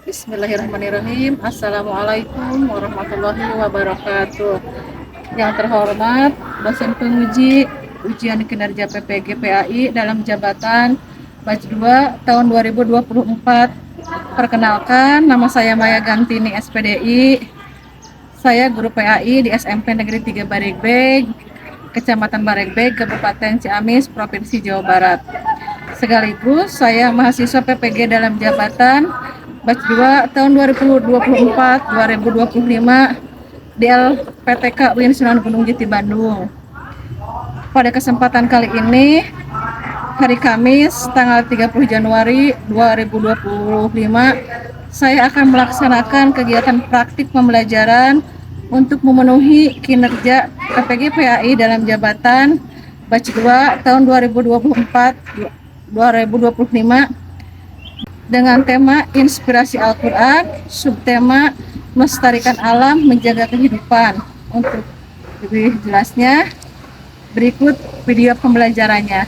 Bismillahirrahmanirrahim. Assalamualaikum warahmatullahi wabarakatuh. Yang terhormat dosen penguji ujian kinerja PPG PAI dalam jabatan batch 2 tahun 2024. Perkenalkan, nama saya Maya Gantini SPDI. Saya guru PAI di SMP Negeri 3 Baregbeg, Kecamatan Baregbeg, Kabupaten Ciamis, Provinsi Jawa Barat. Sekaligus saya mahasiswa PPG dalam jabatan batch 2 tahun 2024-2025 di LPTK UIN Sunan Gunung Jati Bandung. Pada kesempatan kali ini, hari Kamis tanggal 30 Januari 2025, saya akan melaksanakan kegiatan praktik pembelajaran untuk memenuhi kinerja PPG PAI dalam jabatan batch 2 tahun 2024-2025 dengan tema Inspirasi Al-Quran, subtema Melestarikan Alam Menjaga Kehidupan. Untuk lebih jelasnya, berikut video pembelajarannya.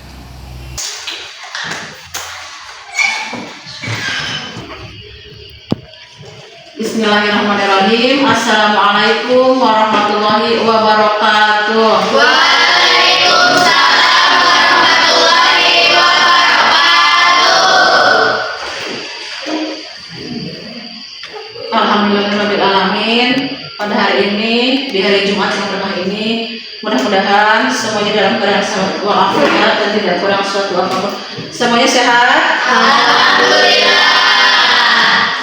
Bismillahirrahmanirrahim. Assalamualaikum warahmatullahi wabarakatuh. Waalaikumsalam warahmatullahi wabarakatuh. Alhamdulillahirrahmanirrahim. Pada hari ini, di hari Jumat yang berkah ini, mudah-mudahan semuanya dalam keadaan sehat walafiat dan tidak kurang suatu apapun. Semuanya sehat. Alhamdulillah.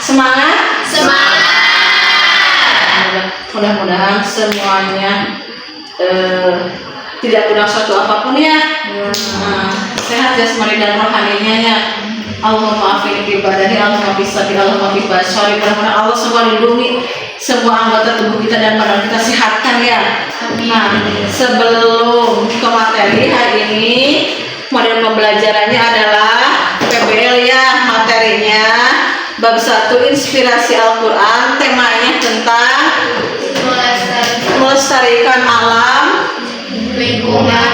Semangat. Semangat. Mudah-mudahan semuanya tidak kurang suatu apapun ya. Sehat jasmani dan rohaninya ya. Allahumma afini fi badani, Allahumma fi sadri, Allahumma fi basari. Mudah-mudahan Allah semua lindungi semua anggota tubuh kita dan badan kita sehatkan ya. Nah, sebelum ke materi hari ini, model pembelajarannya adalah PBL ya, materinya bab 1 Inspirasi Al-Quran, temanya tentang melestarikan alam Lingkungan.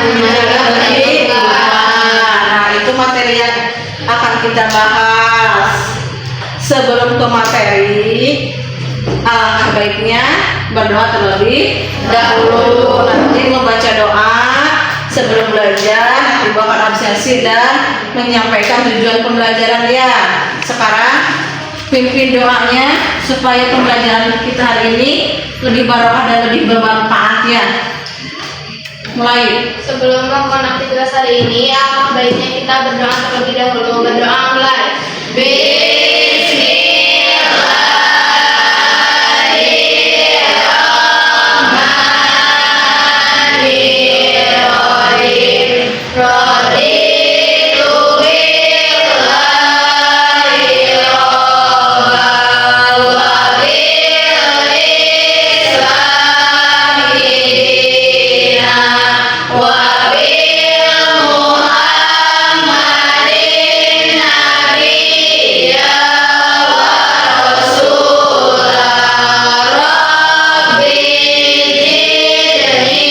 Nah, itu materi yang akan kita bahas. Sebelum ke materi, alangkah baiknya berdoa terlebih dahulu. Nanti membaca doa sebelum belajar, nanti bahkan absensi dan menyampaikan tujuan pembelajaran ya. Sekarang pimpin doanya supaya pembelajaran kita hari ini lebih barokah dan lebih bermanfaat ya. Mulai. Sebelum melakukan aktivitas hari ini, alangkah baiknya kita berdoa terlebih dahulu. Berdoa mulai. Bismillahirrahmanirrahim. Raditu billahi rabban wa bil islami dinan wa bil Muhammadin nabiyya wa rasulah. Rabbi zidni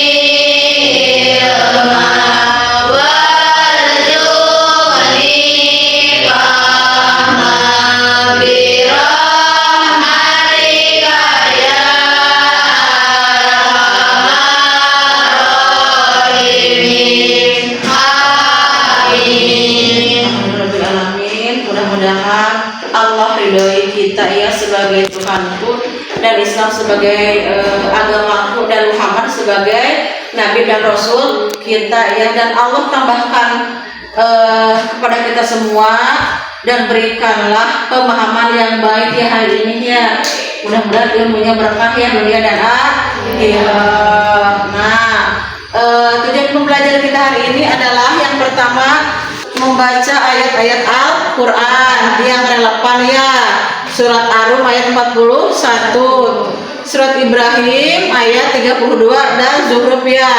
ilma warzuqni fahma birahmatika ya arhamar rahimin. Amin. Alamin. Mudah-mudahan Allah ridhoi kita ya sebagai Tuhanku dan Islam sebagai agamaku dan Muhammad sebagai Nabi dan Rasul kita ya, dan Allah tambahkan kepada kita semua dan berikanlah pemahaman yang baik ya hari ini ya. Mudah-mudahan ilmunya berkah ya dunia dan akhirat. Nah, tujuan pembelajaran kita hari ini adalah yang pertama membaca ayat-ayat Al-Quran yang relevan ya. Surat Ar-Rum ayat 41, Surat Ibrahim ayat 32 dan Zuhruf ya.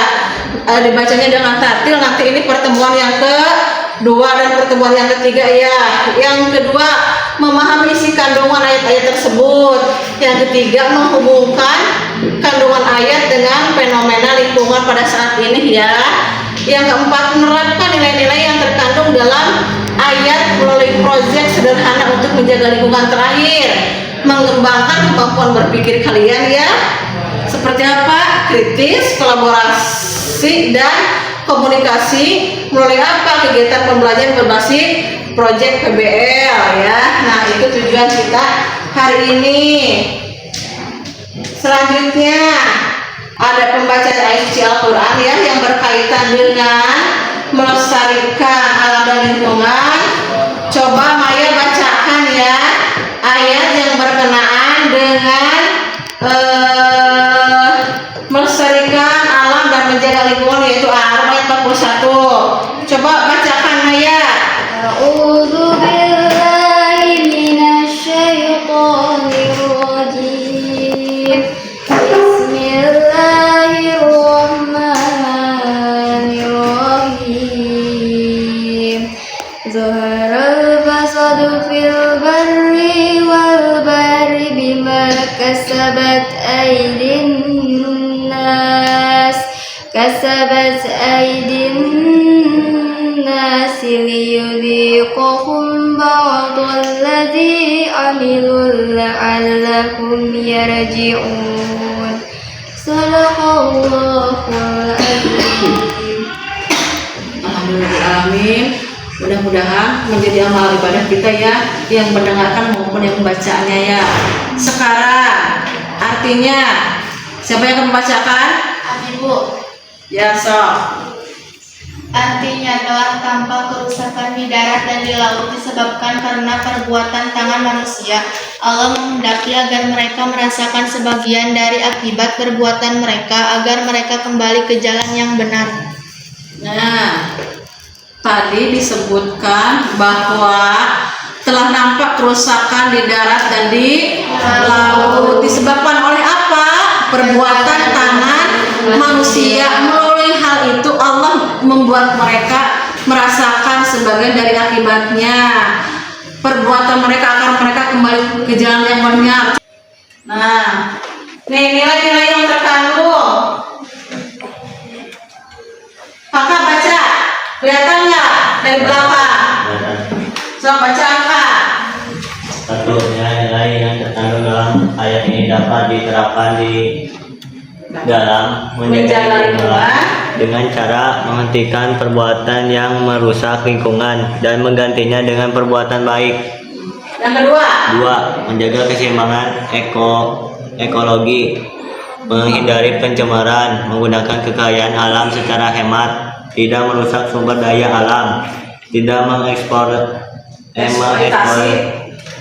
Dibacanya dengan tartil. Nanti ini pertemuan yang kedua dan pertemuan yang ketiga ya. Yang kedua, memahami isi kandungan ayat-ayat tersebut. Yang ketiga, menghubungkan kandungan ayat dengan fenomena lingkungan pada saat ini ya. Yang keempat, menerapkan nilai-nilai yang terkandung dalam ayat melalui proyek sederhana untuk menjaga lingkungan. Terakhir, mengembangkan kemampuan berpikir kalian ya. Seperti apa? Kritis, kolaborasi, dan komunikasi. Melalui apa? Kegiatan pembelajaran berbasis proyek PBL ya. Nah, itu tujuan kita hari ini. Selanjutnya ada pembacaan ayat suci Al-Quran ya, yang berkaitan dengan melestarikan alam dan lingkungan. Coba Maya bacakan ya ayat yang berkenaan dengan melestarikan alam dan menjaga lingkungan, yaitu Al-Araf ayat 41. Coba bacakan Maya. A'udzu billahi minasyaitonir rajim. Bismillahirrahmanirrahim. Zaharal fasadu fil barri wal bahri bima kasabat aydin nas liyudhiqahum ba'dalladzi amilu la'allakum yarji'un. Sadaqallahul azim. Alhamdulillah, amin. Mudah-mudahan menjadi amal ibadah kita ya, yang mendengarkan maupun yang membacaannya ya. Sekarang artinya siapa yang akan membacakan? Ibu, Ya, artinya telah tampak kerusakan di darat dan di laut disebabkan karena perbuatan tangan manusia. Allah menghendaki agar mereka merasakan sebagian dari akibat perbuatan mereka, agar mereka kembali ke jalan yang benar. Nah, tadi disebutkan bahwa telah nampak kerusakan di darat dan di laut disebabkan oleh apa? Perbuatan tangan manusia. Melalui hal itu Allah membuat mereka merasakan sebagian dari akibatnya. Perbuatan mereka akan mereka kembali ke jalan yang benar. Nah, nih nilai-nilai yang terkandung. Kakak baca, kelihatan nggak dari belakang? Coba baca Kak. Satu, nilai-nilai yang terkandung dalam ayat ini dapat diterapkan di dalam menjaga lingkungan dengan cara menghentikan perbuatan yang merusak lingkungan dan menggantinya dengan perbuatan baik. Yang kedua, Dua, menjaga keseimbangan ekologi, menghindari pencemaran, menggunakan kekayaan alam secara hemat, tidak merusak sumber daya alam, tidak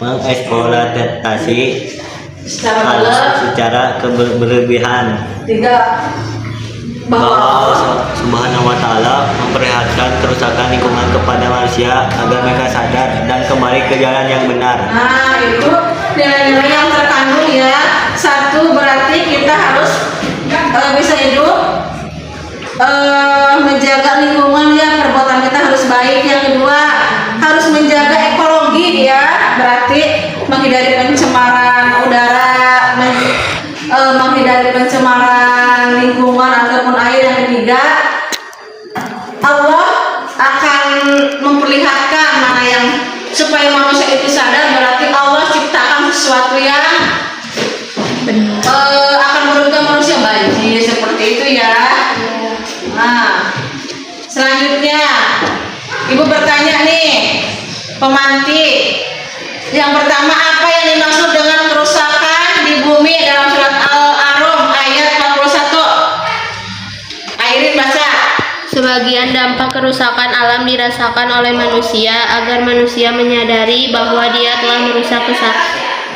mengeksploitasi secara berlebihan. tiga, Bahwa bahwa Allah Subhanahu wa Ta'ala memperlihatkan kerusakan lingkungan kepada manusia agar mereka sadar dan kembali ke jalan yang benar. nah itu nilai-nilai yang terkandung ya. Satu, berarti kita harus bisa hidup, menjaga lingkungan ya, perbuatan kita harus baik. Yang kedua, harus menjaga ekologi ya, berarti menghindari pencemaran udara, menghindari pencemaran lingkungan ataupun air. Yang ketiga, Allah akan memperlihatkan mana yang supaya manusia itu sadar, berarti Allah ciptakan sesuatu yang akan merugikan manusia, banjir seperti itu ya. Nah, selanjutnya Ibu bertanya nih, pemantik. Yang pertama, apa yang dimaksud dengan kerusakan di bumi dalam surat Al-A'raf ayat 41? Airin baca. Sebagian dampak kerusakan alam dirasakan oleh manusia agar manusia menyadari bahwa dia telah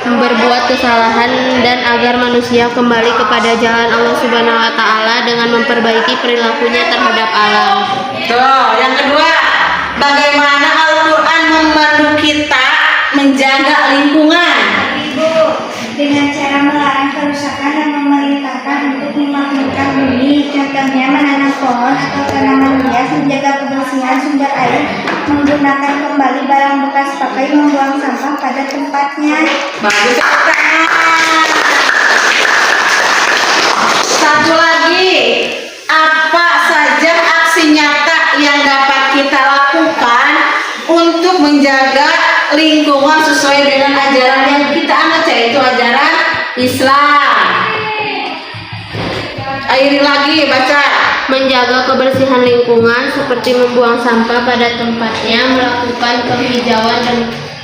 berbuat kesalahan dan agar manusia kembali kepada jalan Allah Subhanahu wa Ta'ala dengan memperbaiki perilakunya terhadap alam. Tuh, yang kedua, bagaimana Al-Quran memandu kita menjaga lingkungan? Ibu, dengan cara melarang kerusakan dan memerintahkan untuk memakmurkan bumi, contohnya menanam pohon atau tanaman hias, menjaga kebersihan sumber air, menggunakan kembali barang bekas pakai, membuang sampah pada tempatnya. Bagus, tepuk tangan. Satu lagi, apa saja aksi nyata yang dapat kita lakukan untuk menjaga lingkungan sesuai dengan ajaran yang kita anut, yaitu ajaran Islam. Airi lagi baca. Menjaga kebersihan lingkungan seperti membuang sampah pada tempatnya, melakukan penghijauan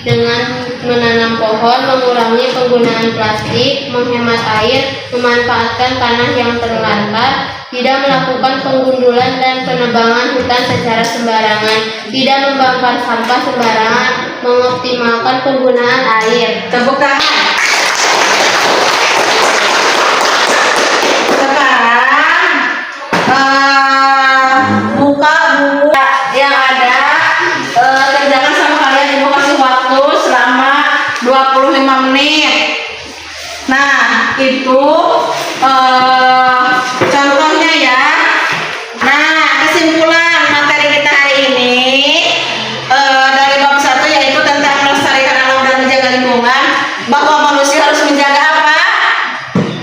dengan menanam pohon, mengurangi penggunaan plastik, menghemat air, memanfaatkan tanah yang terlantar, tidak melakukan penggundulan dan penebangan hutan secara sembarangan, tidak membakar sampah sembarangan, mengoptimalkan penggunaan air. Tepuk tangan. Buka buku yang ada, kerjakan sama kalian. Ibu kasih waktu selama 25 menit. Nah, itu contohnya ya. Nah, kesimpulan materi kita hari ini dari bab 1, yaitu tentang melestarikan alam dan menjaga lingkungan, bahwa manusia harus menjaga apa?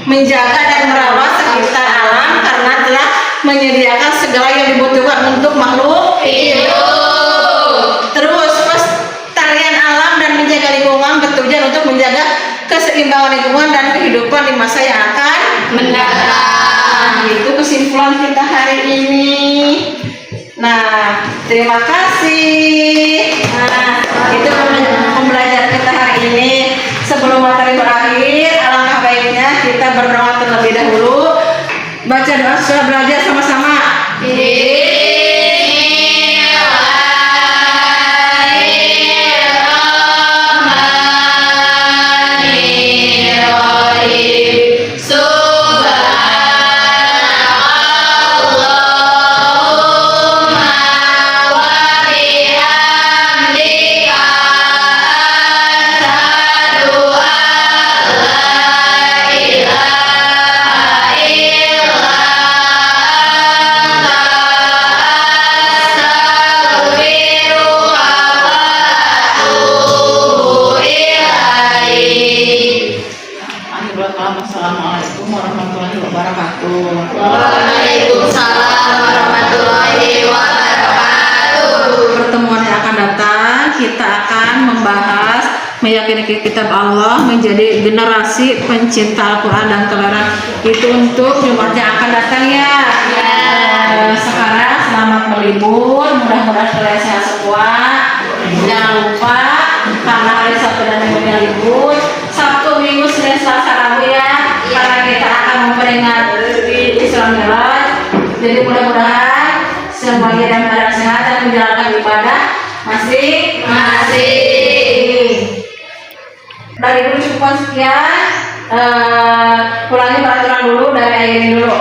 Menjaga dan merawat sekitar alam, karena telah menyediakan segala yang dibutuhkan untuk makhluk hidup. Terus pelestarian alam dan menjaga lingkungan bertujuan untuk menjaga keseimbangan lingkungan dan kehidupan di masa yang akan mendatang. Itu kesimpulan kita hari ini. Nah, terima kasih. Nah, itu pembelajaran kita hari ini. Sebelum materi berakhir, alangkah baiknya kita berdoa terlebih dahulu. Baca doa setelah belajar sama-sama. Assalamualaikum warahmatullahi wabarakatuh. Waalaikumsalam warahmatullahi wabarakatuh. Pertemuan yang akan datang kita akan membahas meyakini kitab Allah, menjadi generasi pencinta Al-Quran dan toleran. Itu untuk Jumat yang akan datang ya. Sekarang selamat berlibur, mudah-mudahan kalian sehat semua. Jangan lupa, karena hari Sabtu dan Minggu libur, Sabtu, Minggu, Senin, Selasa, Rabu ya, karena kita akan memperingati Isra Mi'raj. Jadi mudah-mudahan semuanya dalam keadaan sehat dan menjalankan ibadah masing-masing. Dari dulu cukup sekian. Ulangi peraturan dulu dari Airi dulu.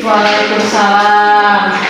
Waalaikumsalam.